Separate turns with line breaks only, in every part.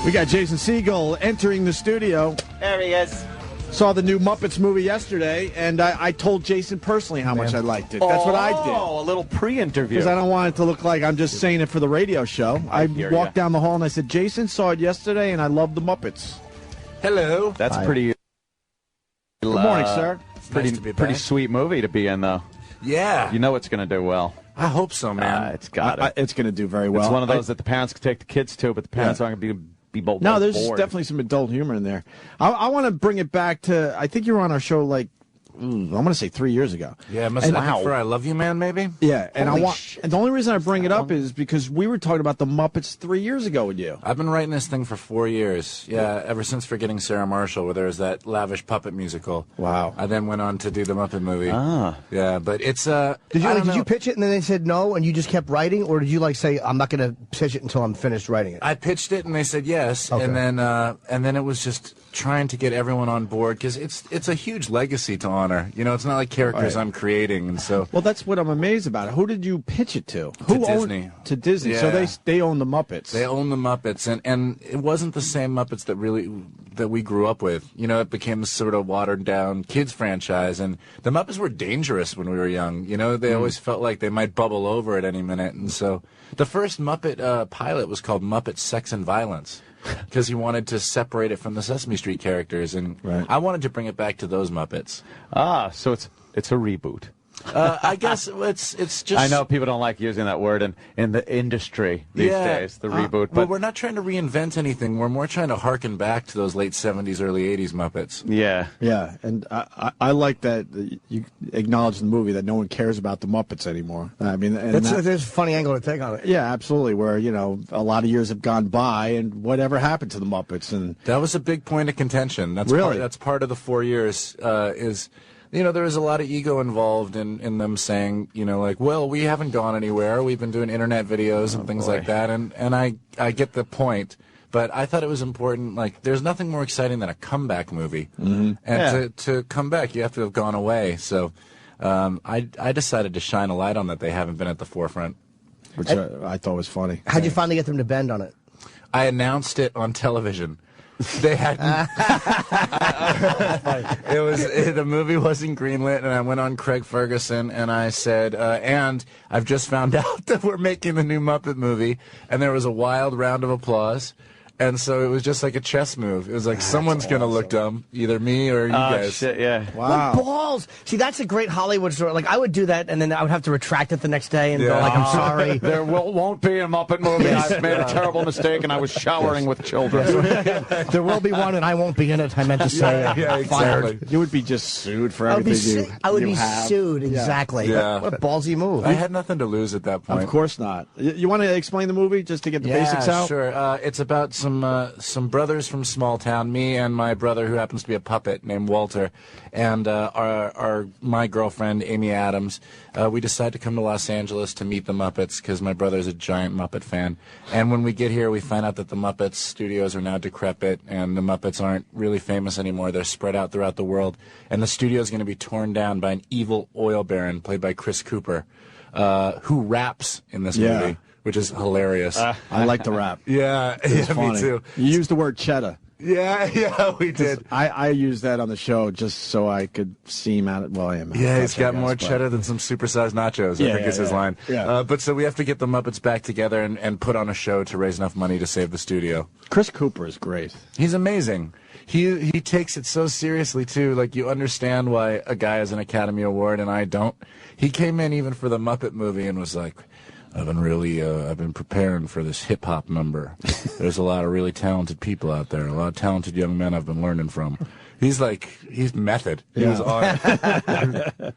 We got Jason Segel entering the studio.
There he is.
Saw the new Muppets movie yesterday, and I told Jason personally how much I liked it. That's what I did.
Oh, a little pre-interview.
Because I don't want it to look like I'm just saying it for the radio show. I walked down the hall and I said, Jason, saw it yesterday, and I love the Muppets.
Hello.
That's pretty.
Good morning, sir.
Pretty sweet movie to be in, though.
Yeah.
You know it's going to do well.
I hope so, man.
It's got it.
It's going to do very well.
It's one of those that the parents can take the kids to, but the parents aren't going to be bold.
No, there's definitely some adult humor in there. I want to bring it back to, I think you were on our show like, I'm going to say 3 years ago.
Yeah, it must have been for I Love You Man, maybe?
Yeah, and and the only reason I bring it up is because we were talking about the Muppets 3 years ago with you.
I've been writing this thing for 4 years. Yeah, ever since Forgetting Sarah Marshall, where there was that lavish puppet musical.
Wow.
I then went on to do the Muppet movie.
Ah.
Yeah, but it's
Did you pitch it and then they said no and you just kept writing, or did you like say I'm not going to pitch it until I'm finished writing it?
I pitched it and they said yes,
Okay.
and then it was just trying to get everyone on board because it's a huge legacy to honor. You know, it's not like characters I'm creating, and so.
Well, that's what I'm amazed about. Who did you pitch it to?
Disney.
To Disney.
Yeah.
So they own the Muppets.
They own the Muppets, and it wasn't the same Muppets that we grew up with. You know, it became a sort of watered down kids franchise, and the Muppets were dangerous when we were young. You know, they always felt like they might bubble over at any minute, and so the first Muppet pilot was called Muppet Sex and Violence. Because he wanted to separate it from the Sesame Street characters, and I wanted to bring it back to those Muppets.
Ah, so it's a reboot.
I guess it's just.
I know people don't like using that word in the industry these days, the reboot.
But we're not trying to reinvent anything. We're more trying to harken back to those late 70s, early 80s Muppets.
Yeah.
Yeah, and I like that you acknowledge in the movie that no one cares about the Muppets anymore. I mean,
There's a funny angle to take on it.
Yeah, absolutely. Where, you know, a lot of years have gone by, and whatever happened to the Muppets? And
that was a big point of contention. That's
really
that's part of the 4 years. You know, there was a lot of ego involved in them saying, you know, like, well, we haven't gone anywhere. We've been doing internet videos and things like that. And I get the point. But I thought it was important. Like, there's nothing more exciting than a comeback movie. Mm-hmm. And to come back, you have to have gone away. So I decided to shine a light on that they haven't been at the forefront.
Which I thought was funny.
How'd you finally get them to bend on it?
I announced it on television. They hadn't. The movie wasn't greenlit, and I went on Craig Ferguson and I said, and I've just found out that we're making the new Muppet movie, and there was a wild round of applause. And so it was just like a chess move. It was like someone's going to look dumb, either me or you guys.
Shit, yeah.
Wow.
What balls! See, that's a great Hollywood story. Like, I would do that, and then I would have to retract it the next day and go like, I'm sorry.
There won't be a Muppet movie. I've made a terrible mistake, and I was showering with children.
There will be one, and I won't be in it. I meant to say
yeah, exactly.
fired.
You would be just sued for
I would be,
everything
I would
you
be
have.
sued, exactly.
Yeah.
What a ballsy move.
I had nothing to lose at that point.
Of course not. You want to explain the movie just to get the basics out?
Sure. It's about some brothers from small town, me and my brother who happens to be a puppet named Walter, and my girlfriend Amy Adams. We decide to come to Los Angeles to meet the Muppets because my brother's a giant Muppet fan. And when we get here, we find out that the Muppets studios are now decrepit and the Muppets aren't really famous anymore. They're spread out throughout the world, and the studio is going to be torn down by an evil oil baron played by Chris Cooper, who raps in this movie, which is hilarious.
I like the rap.
Yeah,
funny.
Me too.
You used the word cheddar.
Yeah, we did.
I used that on the show just so I could see him at it. Well, I am.
Yeah, he's got more cheddar than some supersized nachos, I think is his line.
Yeah.
But so we have to get the Muppets back together and put on a show to raise enough money to save the studio.
Chris Cooper is great.
He's amazing. He takes it so seriously, too. Like, you understand why a guy has an Academy Award and I don't. He came in even for the Muppet movie and was like, I've been preparing for this hip-hop number. There's a lot of really talented people out there, a lot of talented young men I've been learning from. He's method. He was on it.
A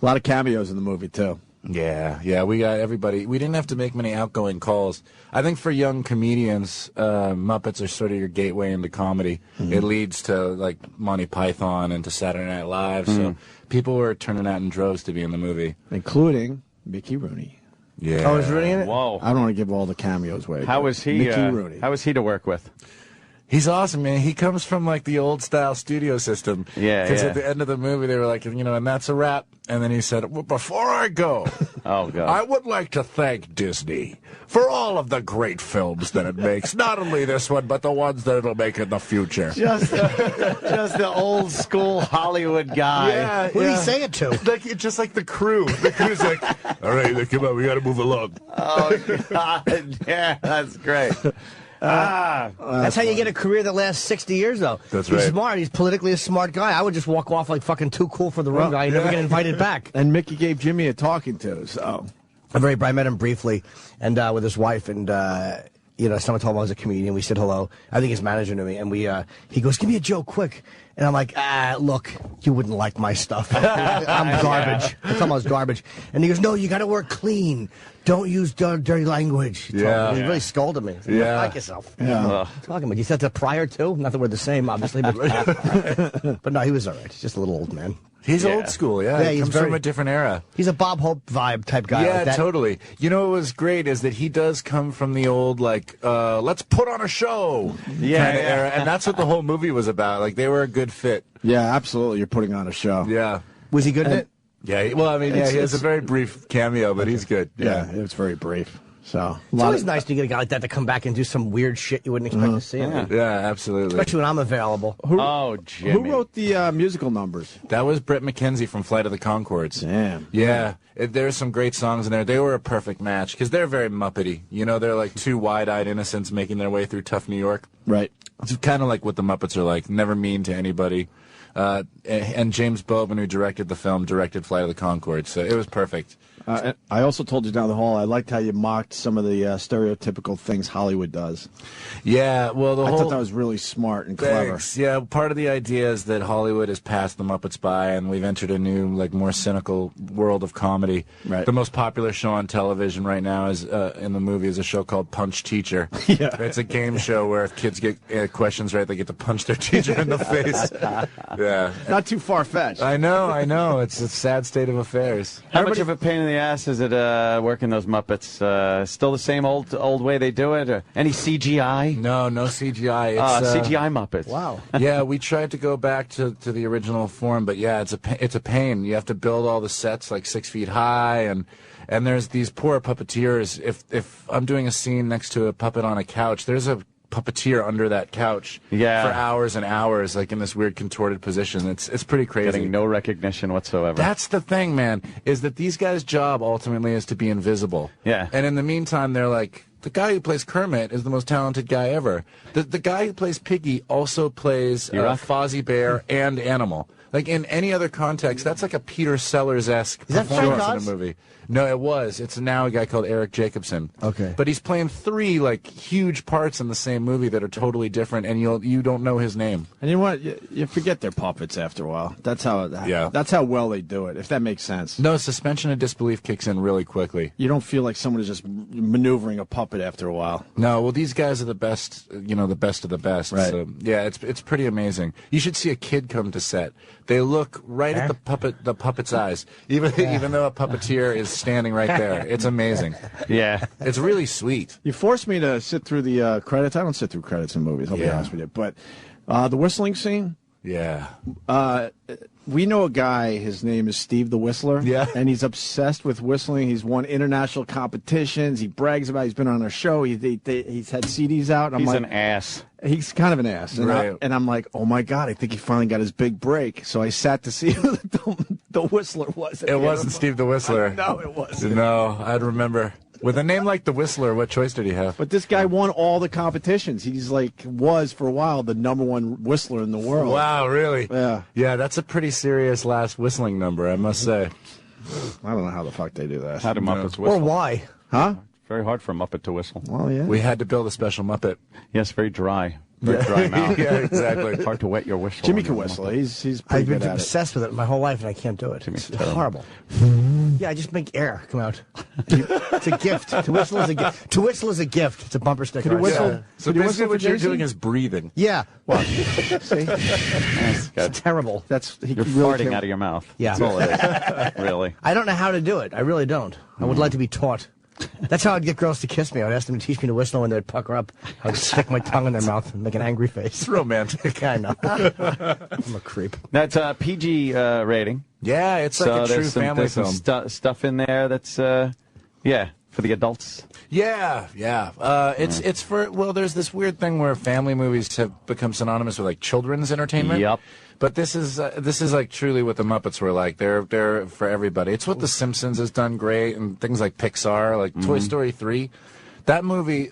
lot of cameos in the movie, too.
Yeah, we got everybody. We didn't have to make many outgoing calls. I think for young comedians, Muppets are sort of your gateway into comedy. Mm-hmm. It leads to, like, Monty Python and to Saturday Night Live, so people were turning out in droves to be in the movie.
Including Mickey Rooney.
Yeah.
Oh, is Rooney in it?
Whoa.
I don't want to give all the cameos away.
How was he?
Mickey Rooney.
How was he to work with?
He's awesome, man. He comes from like the old style studio system.
Yeah,
Because
yeah.
at the end of the movie, they were like, and that's a wrap. And then he said, well, before I go,
Oh, God.
I would like to thank Disney for all of the great films that it makes. Not only this one, but the ones that it'll make in the future.
Just the old school Hollywood guy.
Yeah,
Who did he say it to?
Like, it's just like the crew. The crew's like, all right, come on, we got to move along.
Oh, God. Yeah, that's great.
That's how you get a career that lasts 60 years, though.
That's
He's
right.
smart. He's politically a smart guy. I would just walk off like fucking too cool for the room guy and never get invited back.
And Mickey gave Jimmy a talking to, so.
I met him briefly, and with his wife, and someone told him I was a comedian. We said hello. I think his manager knew me, and he goes, "Give me a joke, quick." And I'm like, look, you wouldn't like my stuff. I'm garbage. I told him I was garbage, and he goes, "No, you got to work clean. Don't use dirty language." He told me. He really scolded me.
Yeah.
Like yourself.
Yeah.
What are you talking about? You said that prior too. Not that we're the same, obviously, but no, he was all right. He's just a little old man.
He's old school, yeah.
Yeah,
He
he's
comes
very-
from a different era.
He's a Bob Hope vibe type guy.
Yeah,
like that.
totally. You know what was great is that he does come from the old, like, let's put on a show kind of era. And that's what the whole movie was about. Like, they were a good fit.
Yeah, absolutely. You're putting on a show.
Yeah.
Was he good at it?
Yeah, well, I mean, he has a very brief cameo, but he's good.
Yeah, it was very brief. So
It's always nice to get a guy like that to come back and do some weird shit you wouldn't expect to see him.
Yeah, absolutely.
Especially when I'm available.
Oh, Jimmy.
Who wrote the musical numbers?
That was Brett McKenzie from Flight of the Conchords.
Damn.
Yeah, there's some great songs in there. They were a perfect match because they're very Muppety. They're like two wide-eyed innocents making their way through tough New York.
Right.
It's kind of like what the Muppets are like, never mean to anybody. And James Bowman, who directed the film, directed Flight of the Conchords, so it was perfect.
And I also told you down the hall, I liked how you mocked some of the stereotypical things Hollywood does.
Yeah, well,
I thought that was really smart and clever.
Thanks. Yeah, part of the idea is that Hollywood has passed the Muppets by, and we've entered a new, more cynical world of comedy.
Right.
The most popular show on television right now is in the movie is a show called Punch Teacher.
Yeah.
It's a game show where if kids get questions right, they get to punch their teacher in the face. Yeah.
Not too far-fetched.
I know. It's a sad state of affairs.
How much of a pain in the ass is it working those Muppets? Still the same old way they do it? Or any CGI?
No CGI. It's
CGI Muppets.
Wow.
Yeah, we tried to go back to the original form, but yeah, it's a pain. You have to build all the sets like 6 feet high, and there's these poor puppeteers. If I'm doing a scene next to a puppet on a couch, there's a puppeteer under that couch for hours and hours, like in this weird contorted position. It's pretty crazy.
Getting no recognition whatsoever.
That's the thing, man, is that these guys' job ultimately is to be invisible.
Yeah.
And in the meantime, they're like, the guy who plays Kermit is the most talented guy ever. The guy who plays Piggy also plays Fozzie Bear and Animal. Like, in any other context, that's like a Peter Sellers-esque
that
performance
Frank
in
Oz?
a movie. No, it was. It's now a guy called Eric Jacobson.
Okay.
But he's playing 3, huge parts in the same movie that are totally different, and you don't know his name.
And you know what? You forget they're puppets after a while. That's how well they do it, if that makes sense.
No, suspension of disbelief kicks in really quickly.
You don't feel like someone is just maneuvering a puppet after a while.
No, well, these guys are the best, the best of the best.
Right.
So, yeah, it's pretty amazing. You should see a kid come to set. They look right at the puppet's eyes, even though a puppeteer is standing right there. It's amazing.
Yeah.
It's really sweet.
You forced me to sit through the credits. I don't sit through credits in movies, I'll be honest with you. But the whistling scene,
Yeah.
we know a guy, his name is Steve the Whistler.
Yeah.
And he's obsessed with whistling. He's won international competitions. He brags about it. He's been on a show. He's had CDs out. And
He's
I'm
an
like,
ass.
he's kind of an ass. And,
Right.
I'm like, oh my God, I think he finally got his big break. So I sat to see who the Whistler was.
It wasn't Steve the Whistler.
No, it wasn't.
No, I'd remember. With a name like the Whistler, what choice did he have?
But this guy won all the competitions. He's was for a while the #1 whistler in the world.
Wow, really?
Yeah.
Yeah, that's a pretty serious last whistling number, I must say.
I don't know how the fuck they do that.
How do Muppets
Or
whistle?
why?
Huh?
Very hard for a Muppet to whistle.
Well, yeah.
We had to build a special Muppet.
Yes, very dry. Very dry mouth.
Yeah, exactly.
Hard to wet your whistle.
Jimmy
on
can
your
whistle.
Muppet.
He's pretty
I've been
good at it.
obsessed with it my whole life, and I can't do it.
Jimmy's
It's
terrible.
horrible. Yeah, I just make air come out. It's a gift. To whistle is a gift. To whistle is a gift. It's a bumper sticker.
Could you whistle?
Yeah. So
Could you
basically
whistle
what
for
you're
Jason?
doing is breathing.
Yeah.
What? See?
That's good.
It's terrible.
That's he
You're
really
farting
can't-
out of your mouth.
Yeah.
That's all it is. Really.
I don't know how to do it. I really don't. I would like to be taught. That's how I'd get girls to kiss me. I'd ask them to teach me to whistle, and they'd pucker up. I'd stick my tongue in their mouth and make an angry face.
It's romantic.
I know. I'm a creep.
That's a PG rating.
Yeah, it's like a true family
there's
film.
some stuff in there that's, yeah, for the adults.
Yeah. It's for, well, there's this weird thing where family movies have become synonymous with like children's entertainment.
Yep.
But this is like truly what the Muppets were like. They're for everybody. It's what The Simpsons has done great, and things like Pixar, like Toy Story 3. That movie,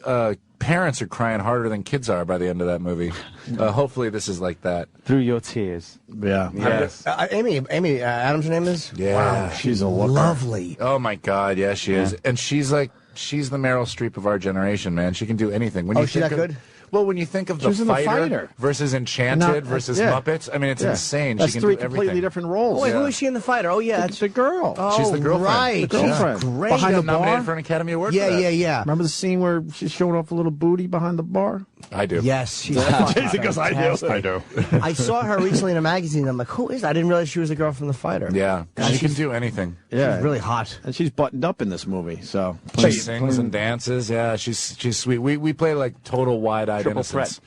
parents are crying harder than kids are by the end of that movie. Hopefully this is like that.
Through your tears.
Yeah.
Yes.
Amy Adams' her name is?
Yeah.
Wow, she's a looker.
Lovely.
Oh my God, yeah, she is. And she's the Meryl Streep of our generation, man. She can do anything. When
Oh,
you
she
think
that good?
Well, when you think of
She was in The Fighter.
versus Enchanted versus Muppets, I mean, it's insane.
That's
she can
three
do
completely
everything.
different roles.
Oh, wait, who is she in The Fighter? Oh, yeah.
That's the girl.
Oh,
She's the girlfriend.
Right.
The girlfriend.
She's great.
Behind
She
the
got nominated
bar?
for an Academy Award for that.
Yeah.
Remember the scene where she's showing off a little booty behind the bar?
I do.
Yes, she's
Jason goes, I do.
fantastic.
I do.
I saw her recently in a magazine. I'm like, who is that? I didn't realize she was the girl from The Fighter.
Yeah.
God,
She can do anything.
Yeah.
She's really hot.
And she's buttoned up in this movie, so.
She sings and dances. Yeah, she's sweet. We play like total wide-eyed
Triple
innocence.
threat.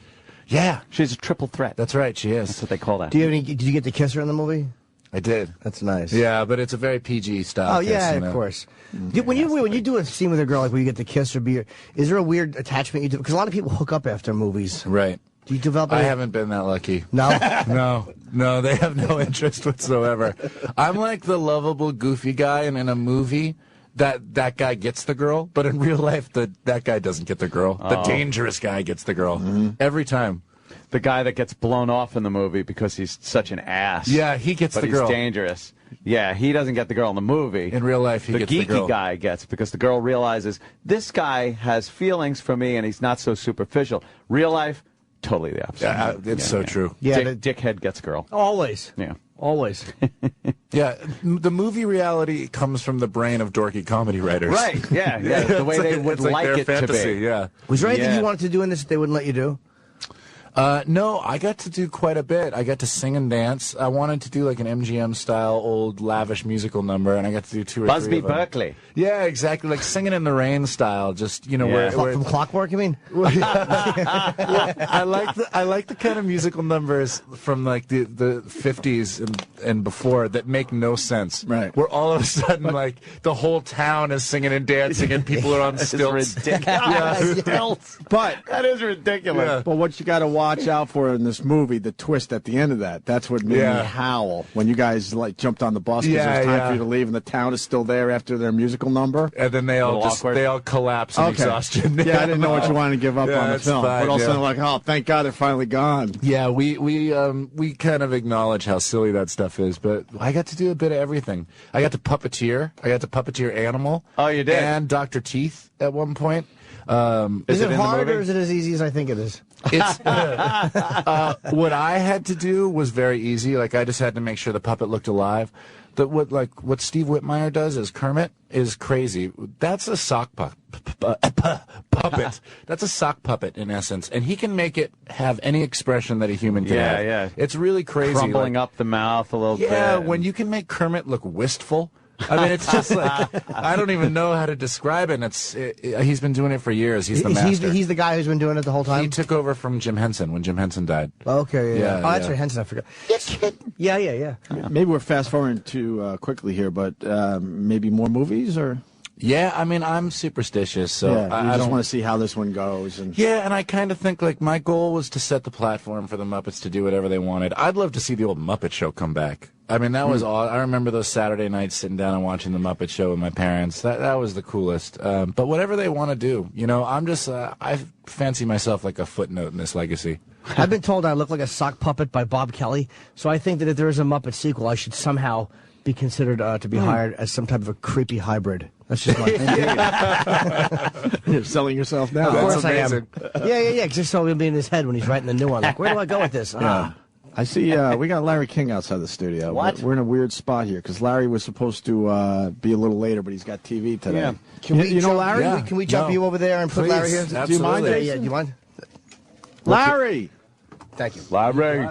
Yeah,
She's a triple threat.
that's right. She
That's
is.
what they call that.
Did you get to kiss her in the movie?
I did.
That's nice.
Yeah, but it's a very PG style.
Oh yeah,
kiss, you know?
of course. When you do a scene with a girl, like where you get to kiss or be, is there a weird attachment you do? Because a lot of people hook up after movies.
Right.
Do you develop?
I
any-
haven't been that lucky.
No.
No, they have no interest whatsoever. I'm like the lovable, goofy guy, and in a movie, that guy gets the girl, but in real life, that guy doesn't get the girl. The dangerous guy gets the girl every time.
The guy that gets blown off in the movie because he's such an ass.
Yeah, he gets
but
the
he's
girl.
dangerous. Yeah, he doesn't get the girl in the movie.
In real life, he
the
gets
geeky
the girl.
guy gets because the girl realizes this guy has feelings for me and he's not so superficial. Real life, totally the opposite.
Yeah, it's so true.
Yeah,
Dickhead gets girl.
always.
Yeah.
Always.
Yeah, the movie reality comes from the brain of dorky comedy writers.
Right. Yeah. The way they would
it's like their
it
fantasy,
to be.
Yeah.
Was there anything
Yeah.
you wanted to do in this that they wouldn't let you do?
No, I got to do quite a bit. I got to sing and dance. I wanted to do like an MGM style old lavish musical number, and I got to do 2 or 3
Busby
of them.
Berkeley.
Yeah, exactly. Like Singing in the Rain style. Just where
From Clockwork, you mean?
I like the kind of musical numbers from like the 50s and before that make no sense.
Right.
Where all of a sudden like the whole town is singing and dancing and people are on
It's
stilts.
ridiculous.
But
That is ridiculous.
Yeah.
But what you got to watch out for in this movie, the twist at the end of that's what made me howl when you guys like jumped on the bus because it was time for you to leave and the town is still there after their musical number.
And then they all
awkward.
they all collapse in exhaustion.
Yeah, I didn't know what you wanted to give up
Yeah,
on the
it's
film.
fine,
But all of a
yeah.
sudden, like, oh, thank God they're finally gone.
Yeah, we kind of acknowledge how silly that stuff is, but I got to do a bit of everything. I got to puppeteer. I got to puppeteer Animal.
Oh, you did?
And Dr. Teeth at one point.
Is it
in the
hard
movie?
or is it as easy as I think it is?
It's what I had to do was very easy. Like I just had to make sure the puppet looked alive. What Steve Whitmire does as Kermit is crazy. That's a sock puppet. That's a sock puppet in essence, and he can make it have any expression that a human can have.
Yeah.
It's really crazy.
Crumbling up the mouth a little bit.
Yeah, when you can make Kermit look wistful. I mean, it's just like I don't even know how to describe it. He's been doing it for years. He's the master.
He's the guy who's been doing it the whole
He
time?
took over from Jim Henson when Jim Henson died.
Okay,
Yeah,
Oh, that's
yeah.
right, Henson, I forgot. Yeah.
Maybe we're fast forwarding too quickly here, but maybe more movies or
Yeah, I mean, I'm superstitious, so
yeah,
I
just
don't
want to see how this one goes. And
Yeah, and I kind of think like my goal was to set the platform for the Muppets to do whatever they wanted. I'd love to see the old Muppet Show come back. I mean, that was all. I remember those Saturday nights sitting down and watching the Muppet Show with my parents. That was the coolest. But whatever they want to do, I'm just I fancy myself like a footnote in this legacy.
I've been told I look like a sock puppet by Bob Kelly, so I think that if there is a Muppet sequel, I should somehow be considered to be hired as some type of a creepy hybrid. That's just my thing.
you're selling yourself now.
Of course
amazing.
I am. Yeah. Just so he'll be in his head when he's writing the new one. Like, where do I go with this?
Yeah. I see. We got Larry King outside the studio.
What?
We're in a weird spot here because Larry was supposed to be a little later, but he's got TV today.
Yeah.
Can we
you know
jump,
Larry?
Yeah.
Can we jump
No.
you over there and put
Please,
Larry here?
absolutely.
Do you mind?
Yeah, do you mind?
Larry.
Thank you.
Larry.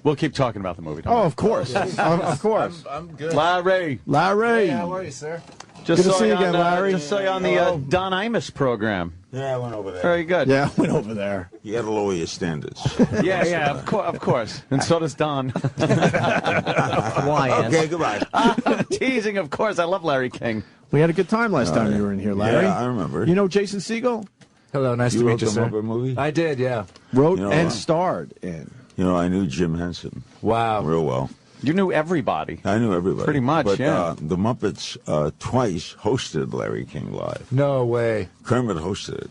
We'll keep talking about the movie.
Oh, of course. of course.
I'm good.
Larry.
Larry.
How are you, sir?
Good to see you again, Larry.
Just saw you on the Don Imus program.
Yeah, I went over there.
Very good.
Yeah, I went over there.
You got to lower your standards.
Yeah, of course. And so does Don. Why?
Okay, goodbye.
I'm teasing, of course. I love Larry King.
We had a good time last time you were in here, Larry.
Yeah, I remember.
You know Jason Segel?
Hello, nice
You
to
wrote
meet you,
the
sir.
Muppet movie?
I did, yeah.
Wrote
You know,
and starred in.
You know, I knew Jim Henson
Wow.
real well.
You knew everybody.
I knew everybody.
Pretty much,
but,
yeah.
the Muppets twice hosted Larry King Live.
No way.
Kermit hosted it.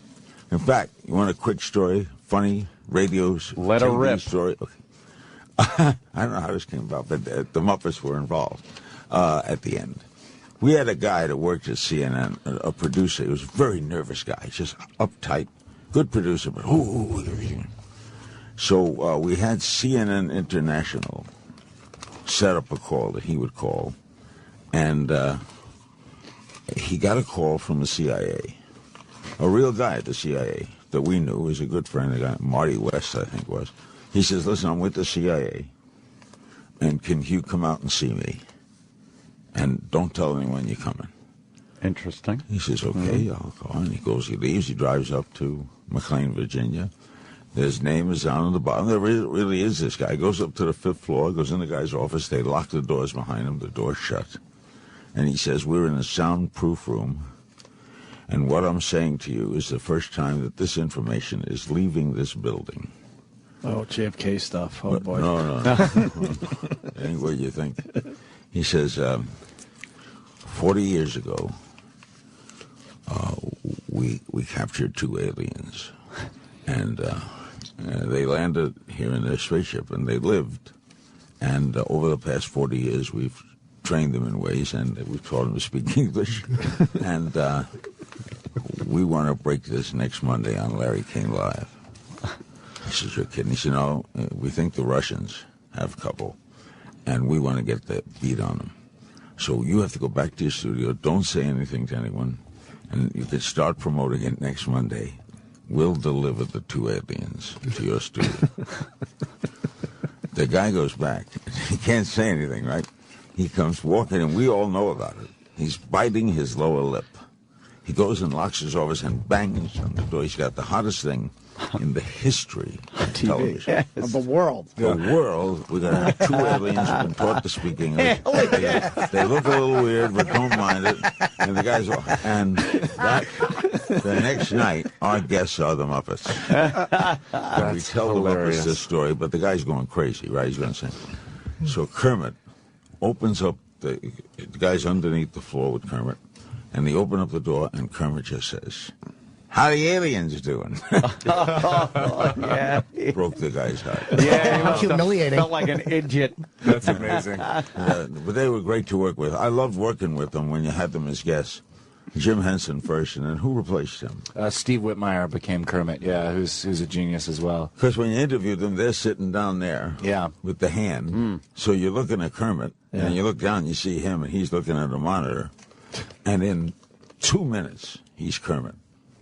In fact, you want a quick story? Funny radio's
Let her
TV
rip.
story? Okay. I don't know how this came about, but the Muppets were involved at the end. We had a guy that worked at CNN, a producer. He was a very nervous guy, just uptight, good producer, but so we had CNN International set up a call that he would call, and he got a call from the CIA, a real guy at the CIA that we knew was a good friend, a guy, Marty West, I think was. He says, listen, I'm with the CIA, and can you come out and see me? And don't tell anyone you're coming.
Interesting.
He says, okay, I'll call. And he goes, he leaves, he drives up to McLean, Virginia. His name is down on the bottom. There really is this guy. He goes up to the 5th floor, goes in the guy's office. They lock the doors behind him. The door's shut. And he says, we're in a soundproof room. And what I'm saying to you is the first time that this information is leaving this building.
Oh, JFK stuff. Oh, boy.
No. Ain't what you think. He says, 40 years ago, we captured 2 aliens. And they landed here in their spaceship, and they lived. And over the past 40 years, we've trained them in ways, and we've taught them to speak English. And we want to break this next Monday on Larry King Live. He says, you're kidding. He said, no, we think the Russians have a couple, and we want to get the beat on them. So you have to go back to your studio. Don't say anything to anyone, and you can start promoting it next Monday. We'll deliver the 2 aliens to your studio. The guy goes back. He can't say anything, right? He comes walking, and we all know about it. He's biting his lower lip. He goes and locks his office and bangs on the door. He's got the hottest thing in the history of television.
Of the world.
The world, we're going to have 2 aliens who've been taught to speak English. They look a little weird, but don't mind it. And the guys, the next night, our guests are the Muppets. We tell
hilarious.
the Muppets this story, but the guy's going crazy, right? He's going to say. So Kermit opens up, the guy's underneath the floor with Kermit, and they open up the door, and Kermit just says, how the aliens doing?
Yeah.
Broke the guy's heart.
Yeah, he must have
Humiliating.
felt like an idiot.
That's amazing.
But they were great to work with. I loved working with them when you had them as guests. Jim Henson first, and then who replaced him?
Steve Whitmire became Kermit, who's a genius as well.
Because when you interviewed them, they're sitting down there with the hand. So you're looking at Kermit, and you look down, you see him, and he's looking at a monitor. And in 2 minutes, he's Kermit.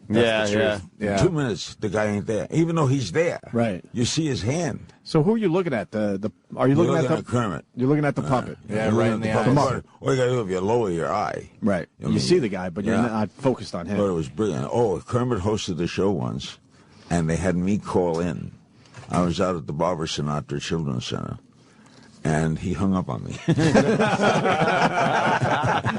That's the truth.
Yeah.
2 minutes, the guy ain't there. Even though he's there.
Right.
You see his hand.
So who are you looking at? Are you
You're
looking at
Kermit.
You're looking at the puppet.
Yeah, right in the
eyes.
eyes.
All you got to do is you lower your eye.
Right.
I
You
mean,
see the guy, but you're
yeah.
not focused on him.
But it was brilliant. Oh, Kermit hosted the show once, and they had me call in. I was out at the Barbara Sinatra Children's Center, and he hung up on me.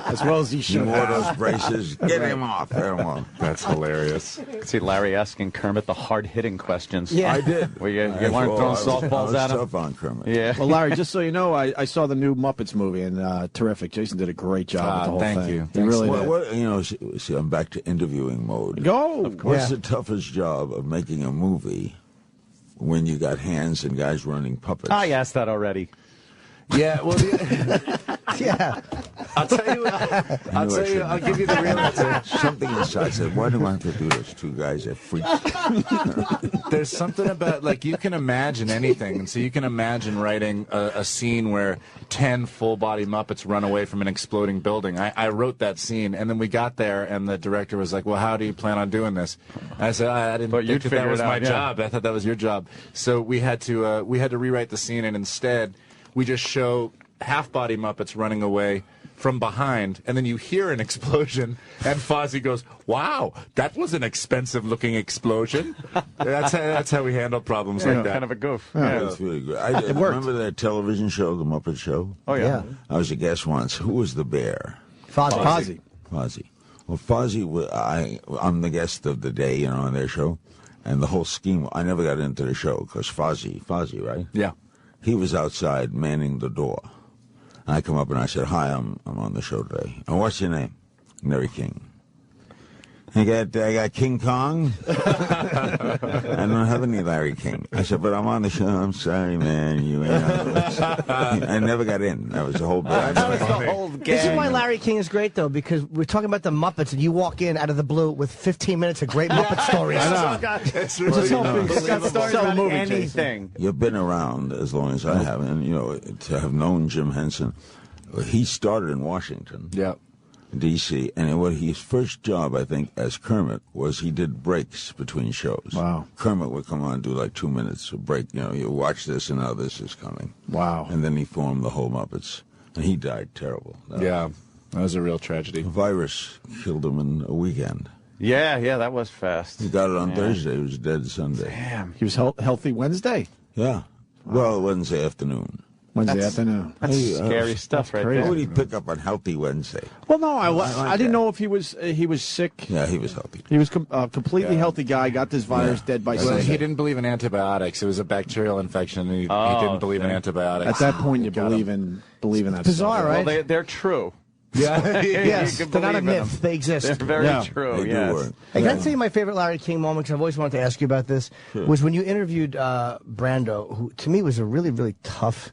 As well as he
He
should
wore
have.
those braces. Get him off. Get him off.
That's hilarious.
See Larry asking Kermit the hard-hitting questions.
Yeah.
I did.
Where you weren't throwing softballs at
I
him?
was tough on Kermit.
Yeah.
Well, Larry, just so you know, I saw the new Muppets movie, and terrific. Jason did a great job with the whole
thank
thing.
you.
He
Thanks.
really
Well,
did.
see, I'm back to interviewing mode.
Go!
What's the toughest job of making a movie when you got hands and guys running puppets?
I asked that already.
Yeah, well,
Yeah.
I'll tell you. I'll give you the real answer.
Something inside said, why do I have to do this? 2 guys that freak.
There's something about, like, you can imagine anything. And so you can imagine writing a scene where 10 full-body Muppets run away from an exploding building. I wrote that scene, and then we got there, and the director was like, well, how do you plan on doing this? I said, I didn't think that was my job. I thought that was your job. So we had to rewrite the scene, and instead we just show half-body Muppets running away from behind, and then you hear an explosion, and Fozzie goes, "Wow, that was an expensive-looking explosion." That's how we handle problems like that.
Kind of a goof.
Yeah, that's really good. I remember that television show, The Muppet Show?
Oh, yeah.
I was a guest once. Who was the bear?
Fozzie.
Fozzie. Well, Fozzie, I'm the guest of the day, on their show, and the whole scheme, I never got into the show, because Fozzie, right?
Yeah.
He was outside manning the door. I come up and I said, "Hi, I'm on the show today. And what's your name?" "Larry King." I got King Kong. I don't have any Larry King. I said, "But I'm on the show." "I'm sorry, man. You ain't on the I never got in. That was the whole bit.
This is why Larry King is great, though, because we're talking about the Muppets, and you walk in out of the blue with 15 minutes of great Muppet stories.
I know.
It's really
It's got stories about anything.
You've been around as long as I have, and to have known Jim Henson, he started in Washington.
Yeah.
D.C., and his first job, I think, as Kermit, was he did breaks between shows.
Wow.
Kermit would come on and do like 2 minutes of break. You watch this, and now this is coming.
Wow.
And then he formed the whole Muppets, and he died terrible.
Yeah, that was a real tragedy.
The virus killed him in a weekend.
Yeah, that was fast.
He got it on Thursday. He was dead Sunday.
Damn.
He was healthy Wednesday.
Yeah. Well, Wednesday afternoon.
Wednesday afternoon.
That's scary stuff right
crazy.
How
there.
would he pick up on Healthy Wednesday?
Well, no, I
like
didn't
that.
know if he was sick.
Yeah, he was healthy.
He was a completely healthy guy. Got this virus, dead by
Well,
Sunday.
he didn't believe in antibiotics. It was a bacterial infection, and he didn't believe in antibiotics.
At that point, you believe in that.
Bizarre,
stuff.
right?
Well, they're true.
Yeah.
Yes,
You can
they're not a
believe in
myth.
them.
They exist.
They're very
Yeah.
true,
They
yes.
do work.
Hey, can I tell you my favorite Larry King moment? Because I've always wanted to ask you about this. Was when you interviewed Brando, who to me was a really, really tough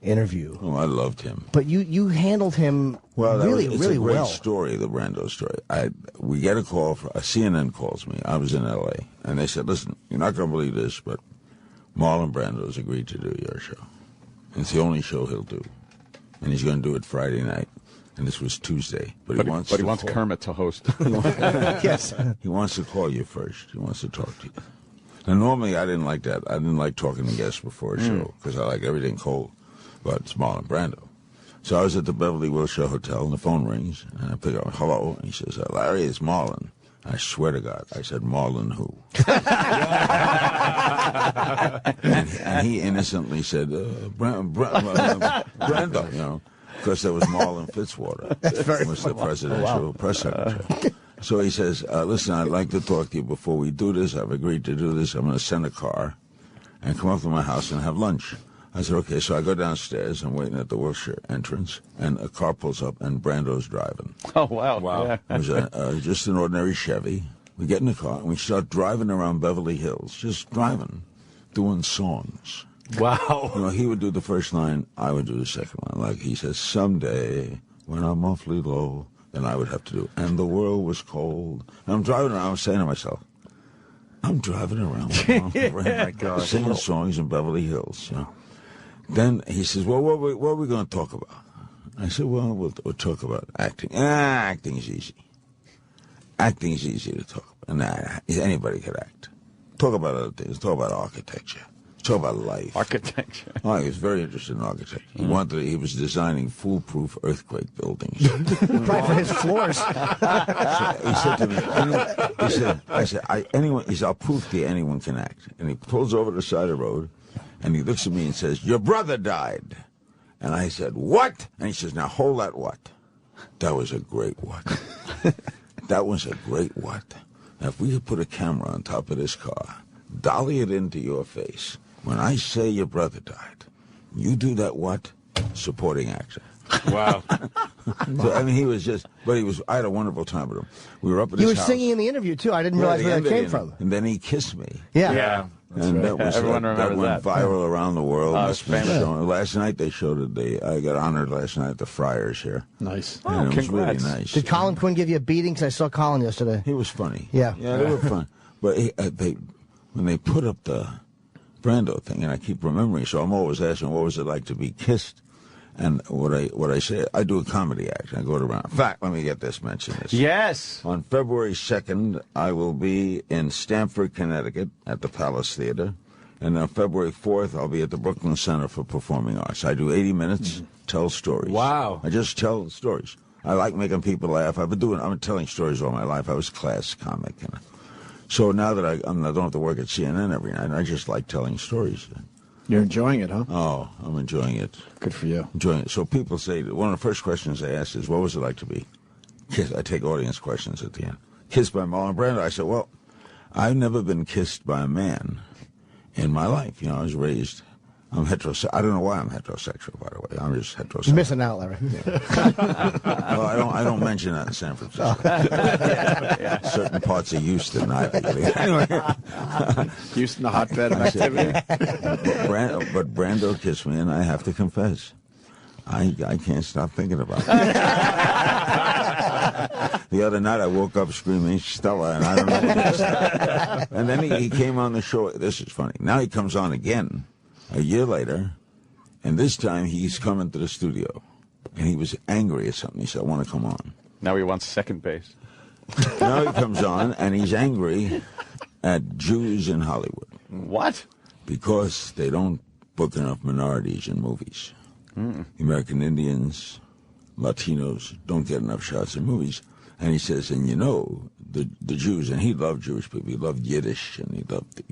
interview.
Oh, I loved him.
But you handled him really,
it's
really
a great
well.
story, the Brando story. We get a call from CNN calls me. I was in L.A. and they said, "Listen, you're not going to believe this, but Marlon Brando's agreed to do your show. It's the only show he'll do, and he's going to do it Friday night." And this was Tuesday, but he wants
Kermit to host.
Yes.
He wants to call you first. He wants to talk to you. Now, normally I didn't like that. I didn't like talking to guests before a show because I like everything cold. But it's Marlon Brando. So I was at the Beverly Wilshire Hotel, and the phone rings, and I pick up, "Hello," and he says, "Larry, it's Marlon." I swear to God, I said, "Marlon who?" and he innocently said, Brando, because there was Marlon Fitzwater, who was the presidential press secretary. So he says, "Listen, I'd like to talk to you before we do this. I've agreed to do this. I'm going to send a car and come up to my house and have lunch." I said, "Okay." So I go downstairs. I'm waiting at the Wilshire entrance, and a car pulls up, and Brando's driving.
Oh, wow. Yeah.
It was just an ordinary Chevy. We get in the car, and we start driving around Beverly Hills, just driving, doing songs.
Wow.
He would do the first line, I would do the second line. Like he says, "Someday, when I'm awfully low," then I would have to do, "And the world was cold." And I'm driving around, I was saying to myself, I'm driving around singing songs in Beverly Hills, Then he says, "Well, what are we going to talk about?" I said, "Well, we'll talk about acting." Acting's easy. Acting's easy to talk about. Anybody could act. Talk about other things. Talk about architecture. Talk about life.
Architecture.
Oh, he was very interested in architecture. He was designing foolproof earthquake buildings.
Right for his floors.
He said to me, "I'll prove to you anyone can act." And he pulls over to the side of the road, and he looks at me and says, "Your brother died." And I said, "What?" And he says, "Now hold that what." That was a great what. That was a great what. Now, if we could put a camera on top of this car, dolly it into your face, when I say your brother died, you do that what? Supporting action.
Wow.
So, he was just, I had a wonderful time with him. We were up at his house.
You were singing in the interview, too. I didn't realize where that came from.
And then he kissed me.
Yeah.
And that was
everyone
that
remembers
went
that.
viral around the world.
It's famous.
Last night they showed it. I got honored last night at the Friars here.
Nice.
And it was really
congrats.
nice.
Did Colin Quinn give you a beating? Because I saw Colin yesterday.
He was funny.
Yeah.
Yeah, they were fun. But when they put up the Brando thing, and I keep remembering, so I'm always asking, what was it like to be kissed? And what I say, I do a comedy act. I go around. In fact, let me get this mentioned.
Yes.
On February 2nd, I will be in Stamford, Connecticut, at the Palace Theater. And on February 4th, I'll be at the Brooklyn Center for Performing Arts. I do 80 minutes tell stories.
Wow.
I just tell stories. I like making people laugh. I've been telling stories all my life. I was a class comic. So now that I don't have to work at CNN every night, I just like telling stories.
You're enjoying it, huh?
Oh, I'm enjoying it.
Good for you.
Enjoying it. So people say, one of the first questions they ask is, what was it like to be kissed? I take audience questions at the end. Kissed by Marlon Brando. I said, well, I've never been kissed by a man in my life. I was raised, I'm heterosexual. I don't know why I'm heterosexual, by the way. I'm just heterosexual.
You're missing out, Larry.
Well, I don't mention that in San Francisco. Certain parts of Houston, anyway.
Houston, the hotbed of activity.
But Brando kissed me, and I have to confess, I can't stop thinking about it. The other night, I woke up screaming Stella, and I don't know what it is. And then he came on the show. This is funny. Now he comes on again a year later, and this time he's coming to the studio. And he was angry at something. He said, I want to come on.
Now he wants second base.
Now he comes on, and he's angry at Jews in Hollywood.
What?
Because they don't book enough minorities in movies. American Indians, Latinos don't get enough shots in movies. And he says, and the Jews, and he loved Jewish people. He loved Yiddish, and he loved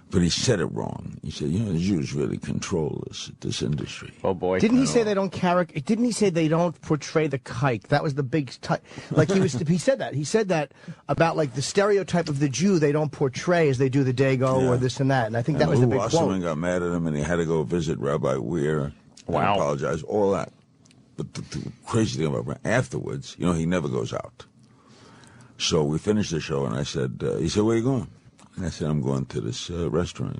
but he said it wrong. He said, the Jews really control this industry.
Oh, boy.
Didn't he say they don't Didn't he say they don't portray the kike? That was the big... he said that. He said that about, the stereotype of the Jew they don't portray as they do the Dago or this and that. And I think that was the big quote.
Wasserman got mad at him, and he had to go visit Rabbi Weir.
Wow.
And apologize, all that. But the crazy thing about Brando, afterwards, he never goes out. So we finished the show, and I said, he said, where are you going? And I said, I'm going to this restaurant,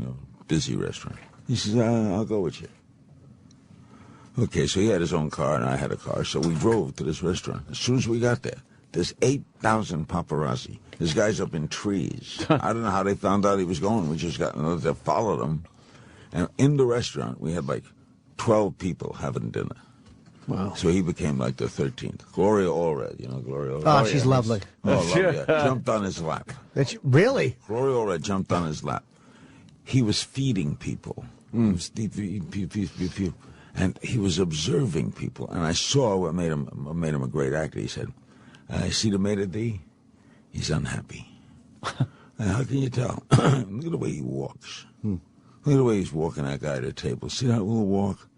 busy restaurant. He says, I'll go with you. Okay, so he had his own car, and I had a car, so we drove to this restaurant. As soon as we got there, there's 8,000 paparazzi. This guy's up in trees. I don't know how they found out he was going. We just they followed him. And in the restaurant, we had 12 people having dinner.
Wow.
So he became the 13th. Gloria Allred, Gloria Allred.
Oh, she's lovely.
Oh, lovely. Jumped on his lap.
Really?
Gloria Allred jumped on his lap. He was feeding people. He was and he was observing people. And I saw what made him a great actor. He said, I see the maitre d'. He's unhappy. How can you tell? Look at the way he walks. Look at the way he's walking that guy at the table. See that little walk?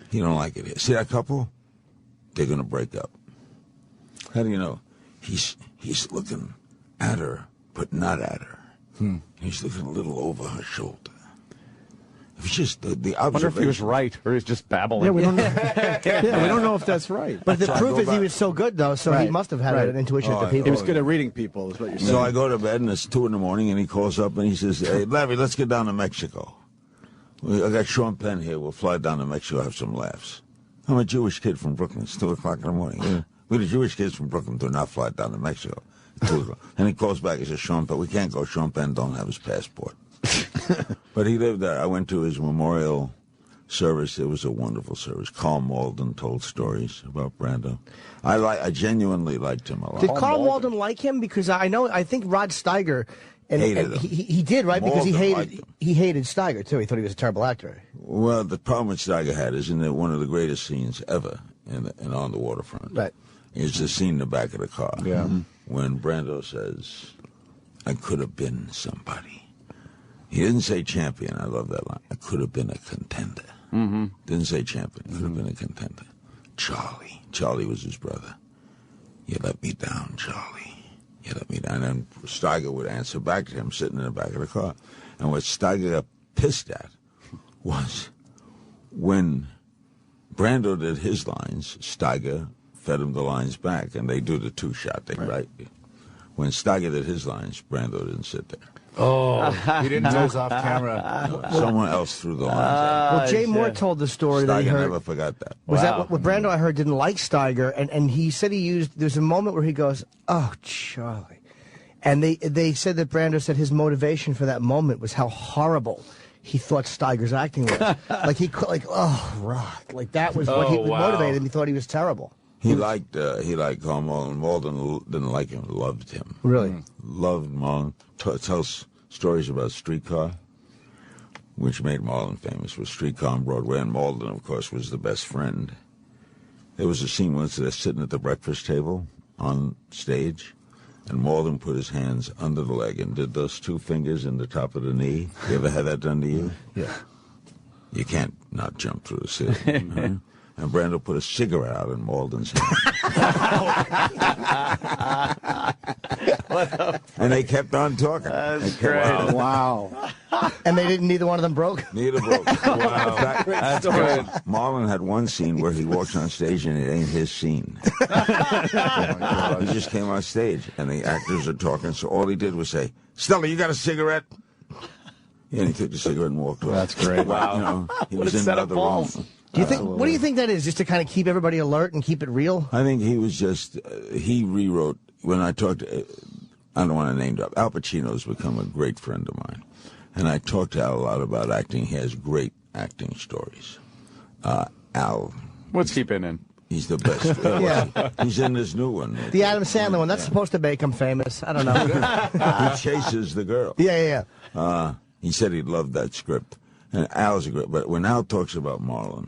He don't like it here. See that couple? They're going to break up. How do you know? He's looking at her, but not at her. He's looking a little over her shoulder. It was just the observation.
I wonder if he was right, or he's just babbling.
Yeah, we don't know. We don't know if that's right.
But the proof is he was so good, though, so he must have had an intuition at the people.
He was good at reading people, is what you're saying.
So I go to bed, and it's 2 in the morning, and he calls up, and he says, hey, Larry, let's get down to Mexico. I got Sean Penn here. We'll fly down to Mexico, have some laughs. I'm a Jewish kid from Brooklyn. It's 2 o'clock in the morning. Yeah. We the Jewish kids from Brooklyn do not fly down to Mexico. And he calls back. He says, Sean Penn, we can't go. Sean Penn don't have his passport. But he lived there. I went to his memorial service. It was a wonderful service. Carl Malden told stories about Brando. I genuinely liked him a lot.
Did Carl Malden like him? Because I think Rod Steiger...
Hated him.
He did, right? Because he hated Steiger, too. He thought he was a terrible actor.
Well, the problem with Steiger had is in one of the greatest scenes ever in On the Waterfront.
Right.
Is the scene in the back of the car.
Yeah.
When Brando says, I could have been somebody. He didn't say champion. I love that line. I could have been a contender. Didn't say champion. Could have been a contender. Charlie. Charlie was his brother. You let me down, Charlie. You let me down. And Steiger would answer back to him sitting in the back of the car. And what Steiger got pissed at was when Brando did his lines, Steiger fed him the lines back, and they do the 2-shot thing, right? When Steiger did his lines, Brando didn't sit there.
Oh, he didn't doze off camera.
Someone else threw the lines out.
Well, Jay Moore told the story that he
Steiger
heard.
never forgot that.
Was that what Brando, I heard, didn't like Steiger, and he said there's a moment where he goes, oh, Charlie. And they said that Brando said his motivation for that moment was how horrible he thought Steiger's acting was. That was what he motivated him. He thought he was terrible.
He liked Carl Malden. Malden didn't like him, loved him.
Really?
Loved Malden. Tells stories about Streetcar. which made Marlon famous, was Streetcar on Broadway, and Malden, of course, was the best friend. There was a scene once they're sitting at the breakfast table on stage, and Malden put his hands under the leg and did those 2 fingers in the top of the knee. You ever had that done to you?
Yeah.
You can't not jump through the ceiling. Huh? And Brando put a cigarette out in Malden's hand. And they kept on talking.
That's great.
Wow.
And neither one of them broke?
Neither broke. Wow. That's good. Marlon had one scene where he walks on stage and it ain't his scene. He just came on stage and the actors are talking, so all he did was say, "Stella, you got a cigarette?" And he took the cigarette and walked away.
That's great.
Wow.
You know, he
What
was
a
in
set
the
of
other
balls.
room.
Do you think? What do you think that is? Just to kind of keep everybody alert and keep it real?
I think he was just, he rewrote, when I talked to, I don't want to name drop, Al Pacino's become a great friend of mine. And I talked to Al a lot about acting. He has great acting stories. Al.
What's he been in?
He's the best.
Yeah.
He's in this new one.
The Adam Sandler one. That's supposed to make him famous. I don't know.
He chases the girl.
Yeah.
He said he loved that script. And Al's a great, but when Al talks about Marlon,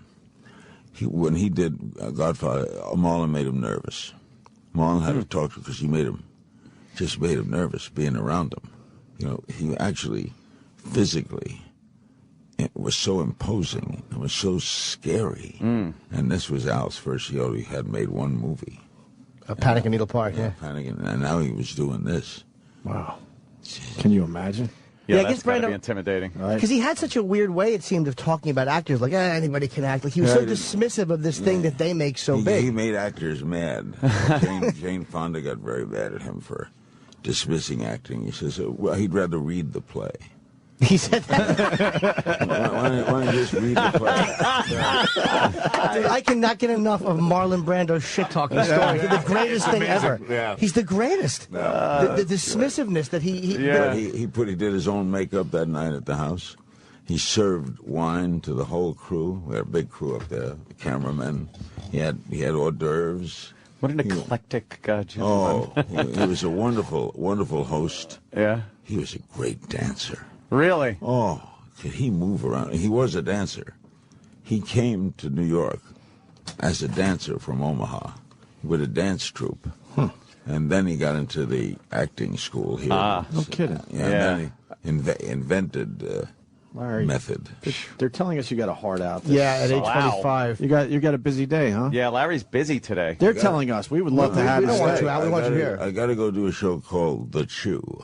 when he did Godfather, Marlon made him nervous. Marlon had to talk to him because he made him nervous being around him. You know, he actually, physically, it was so imposing. It was so scary. And this was Al's first. He only had made one movie.
Panic in Needle Park, yeah.
Panic, and now he was doing this.
Wow. Can you imagine?
Yeah,
I
that's
guess
gotta
Brando-
be intimidating.
Right.
Because he had such a weird way, it seemed, of talking about actors. Like, anybody can act. Like, he was so dismissive of this thing that they make so big.
He made actors mad. Jane Fonda got very mad at him for dismissing acting. He says, well, he'd rather read the play.
He said that.
Why don't you just read the play?
Dude, I cannot get enough of Marlon Brando's shit-talking story. He's the greatest thing ever.
Yeah.
He's the greatest. The dismissiveness that he
But he did his own makeup that night at the house. He served wine to the whole crew. We had a big crew up there, the cameramen. He had hors d'oeuvres.
What an eclectic gentleman.
Oh, he was a wonderful, wonderful host.
Yeah.
He was a great dancer.
Really?
Oh, could he move around? He was a dancer. He came to New York as a dancer from Omaha with a dance troupe. And then he got into the acting school here.
No kidding.
And then he invented
Larry,
method.
They're telling us you got a heart out.
Yeah, at age
Wow.
25.
You got a busy day, huh?
Yeah, Larry's busy today.
They're telling us. We would love to have
we don't
you
want
stay.
you out. We want you here.
I got to go do a show called The Chew.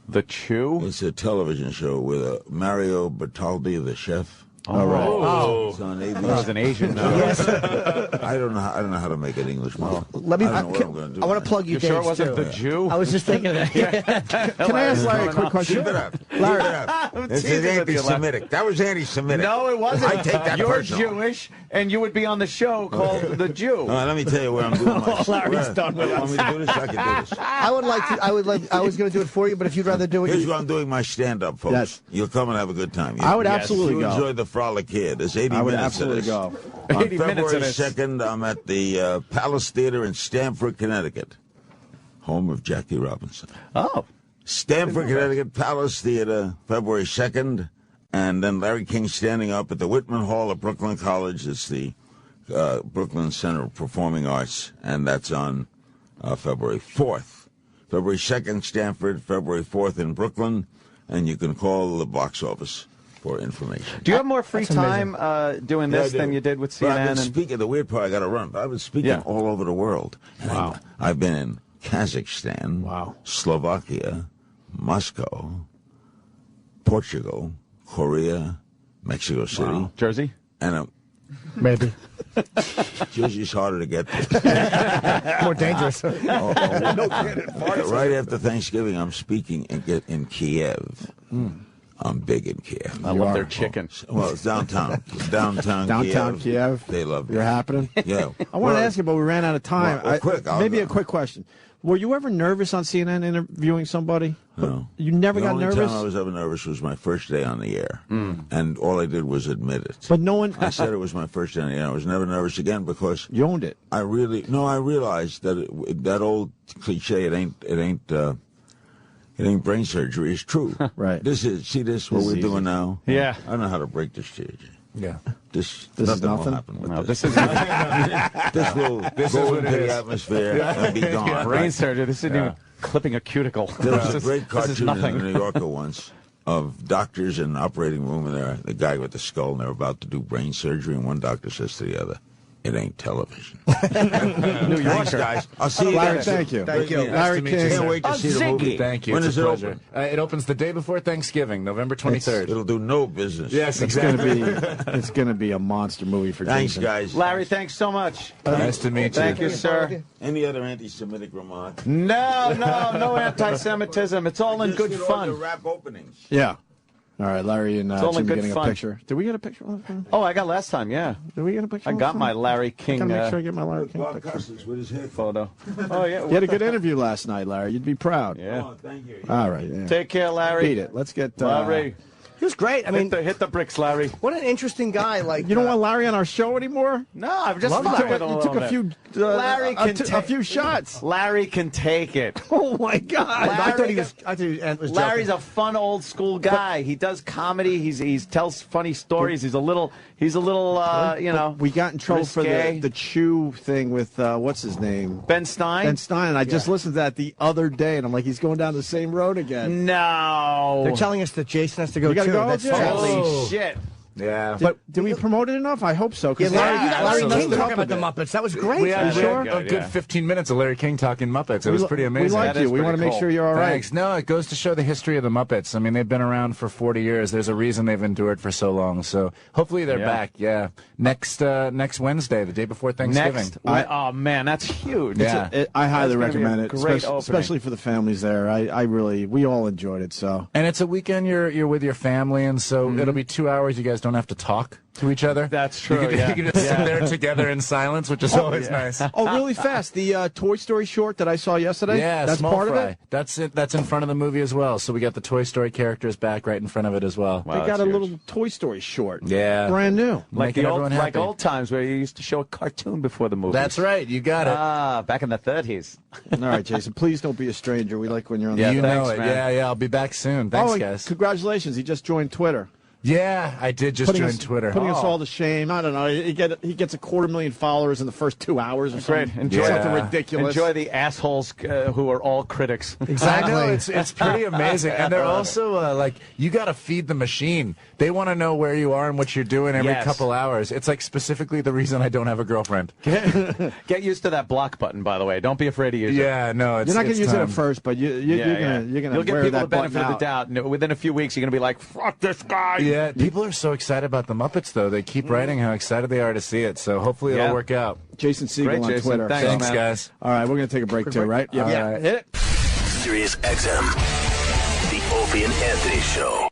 The Chew?
It's a television show with Mario Bertaldi, the chef.
All right.
Oh.
It's on ABC.
That was an Asian.
I don't know how to make it English.
Let me.
I don't know what I'm going to do.
I want to plug you,
You
Dave.
sure it wasn't
too.
the Jew?
I was just thinking of that.
Can I ask Larry a quick question?
Keep it up. Larry, it's
teasing with you,
anti-Semitic. That was anti-Semitic.
No, it wasn't.
I take that
You're
personal.
Jewish, and you would be on the show called The Jew.
All right, let me tell you where I'm doing my.
Larry's done with
Want me to do this? I can do this.
I was going to do it for you, but if you'd rather do it,
Here's where I'm doing my stand-up, folks.
Yes.
You'll come and have a good time.
I would absolutely
you
go.
enjoy the frolic here. There's 80
I would
minutes
absolutely
of this.
go.
On
80 minutes of
February
this.
2nd, I'm at the Palace Theater in Stamford, Connecticut, home of Jackie Robinson.
Oh.
Stamford, Connecticut, Palace Theater, February 2nd, and then Larry King standing up at the Whitman Hall at Brooklyn College. It's the Brooklyn Center of Performing Arts, and that's on February 4th. February 2nd, Stamford, February 4th in Brooklyn, and you can call the box office for information.
Do you have more free
That's
time doing this
Yeah, I do.
than you did with
Well,
CNN?
I've been speaking. The weird part, I got to run, but I've been speaking all over the world. And
Wow.
I've been in Kazakhstan,
Wow.
Slovakia, Moscow, Portugal, Korea, Mexico City,
Jersey?
and
maybe
Jersey's harder to get to.
more dangerous.
Right after Thanksgiving, I'm speaking in Kiev. I'm big in Kiev.
I love their chicken.
Well, it's downtown. Downtown
Kiev.
They love it.
You're happening.
Yeah.
I wanted to ask you, but we ran out of time.
Well, quick,
maybe a quick question. Were you ever nervous on CNN interviewing somebody?
No.
You never got nervous?
The only time I was ever nervous was my first day on the air. And all I did was admit it.
But no one...
I said it was my first day on the air. I was never nervous again because
You owned it.
I realized that that old cliche, it getting brain surgery is true.
Right.
This is, see this, what we're doing now?
Yeah.
I don't know how to break this to you.
Yeah.
This
is
nothing will
nothing?
happen with
No,
this.
this is
This will go into the atmosphere and be gone.
brain surgery. This isn't even clipping a cuticle.
There was a great
this is
cartoon
nothing.
in the New Yorker once of doctors in an operating room, and they're the guy with the skull, and they're about to do brain surgery, and one doctor says to the other, "It ain't television."
New
Thanks, guys. I'll see you
Larry,
guys.
thank you.
Thank you.
Larry
Nice to meet
King.
you,
Can't
sir.
wait to see the movie.
Thank you.
When
It's
does
a
it
pleasure.
open?
It opens the day before Thanksgiving, November 23rd.
It'll do no business.
Yes,
It's
exactly.
it's gonna be a monster movie for
Thanks,
Jason.
guys.
Larry, thanks so much.
Nice to meet you.
Thank you, sir.
Any other anti-Semitic remark?
No anti-Semitism. It's all in
Just
good
did all the
fun.
rap openings.
Yeah. All right, Larry and
all in
Jimmy
good
getting
fun.
a picture. Did we get a picture last time?
Oh, I got last time, yeah.
Did we get a picture?
I
last
got
time?
my Larry
I
King
gotta make sure I get my Larry King
Bob
picture.
Costas with his head.
photo. Oh, yeah.
You had a good interview last night, Larry. You'd be proud.
Yeah.
Oh, thank you.
All right. Yeah.
Take care, Larry.
Beat it. Let's get
Larry.
He was great. I mean,
hit the bricks, Larry.
what an interesting guy. Like,
You don't want Larry on our show anymore?
No, I've just
Love
fucking
Larry.
with him
You
a
took
little
a few,
bit. Larry can
a few shots.
Larry can take it.
Oh my God!
I thought he was. I thought he was
Larry's
joking.
a fun old school guy. He does comedy. He tells funny stories. He's a little you know.
We got in trouble for
risque.
the Chew thing with what's his name?
Ben Stein.
Ben Stein. And I just listened to that the other day, and I'm like, he's going down the same road again.
No.
They're telling us that Jason has to go
You gotta
too.
go,
That's
Jay?
totally.
Holy shit.
Yeah.
But did we promote it enough? I hope so.
Yeah,
Because
Larry,
Larry
Larry
absolutely.
King talking about the Muppets. That was great.
We had,
Sure?
a good 15 minutes of Larry King talking Muppets. It was pretty amazing.
We like
That is
you. We
pretty
want to make
cool.
sure you're all right.
Thanks. No, it goes to show the history of the Muppets. I mean, they've been around for 40 years. There's a reason they've endured for so long. So hopefully they're back. Yeah. Next Wednesday, the day before Thanksgiving.
Oh, man, that's huge.
Yeah.
I highly
That's gonna be a
recommend it,
great
especially for the families there. We all enjoyed it. So
And it's a weekend you're with your family, and so it'll be 2 hours. You guys don't have to talk to each other.
That's true,
You can,
yeah.
you can just sit there together in silence, which is always nice.
oh, really fast. The Toy Story short that I saw yesterday.
Yeah,
that's
Small
part
Fry.
of it.
That's it. That's in front of the movie as well. So we got the Toy Story characters back right in front of it as well.
Wow.
They got
that's
a
huge.
little Toy Story short.
Yeah.
brand new.
Like
Making
the
everyone
old,
happy.
old times where you used to show a cartoon before the movie.
That's right. You got it.
Ah, back in the 30s.
All right, Jason. Please don't be a stranger. We like when you're on the
Yeah,
show.
you know
thanks,
it.
man.
Yeah. I'll be back soon. Thanks,
and
guys.
congratulations. He just joined Twitter.
Yeah, I did just join Twitter.
Putting us all to shame. I don't know. He gets 250,000 followers in the first 2 hours or something.
Great. Enjoy
something
Yeah.
ridiculous.
Enjoy the assholes who are all critics.
I know, it's pretty amazing. And they're also like, you got to feed the machine. They want to know where you are and what you're doing every
Yes.
couple hours. It's like specifically the reason I don't have a girlfriend.
Get used to that block button, by the way. Don't be afraid to use it.
Yeah, no, it's
You're not going
it's
to use it
time.
at first, but you're gonna
You'll give
wear
people
that
the benefit
button
of the
out.
doubt. And within a few weeks, you're going to be like, fuck this guy.
Yeah, people are so excited about the Muppets, though. They keep writing how excited they are to see it. So hopefully
Yeah.
it'll work out.
Jason Segel
Great,
on
Jason.
Twitter.
Thanks, man.
guys.
All right, we're going to take a break too, right?
Yeah.
All right. Hit it.
Sirius XM, the Opie and Anthony Show.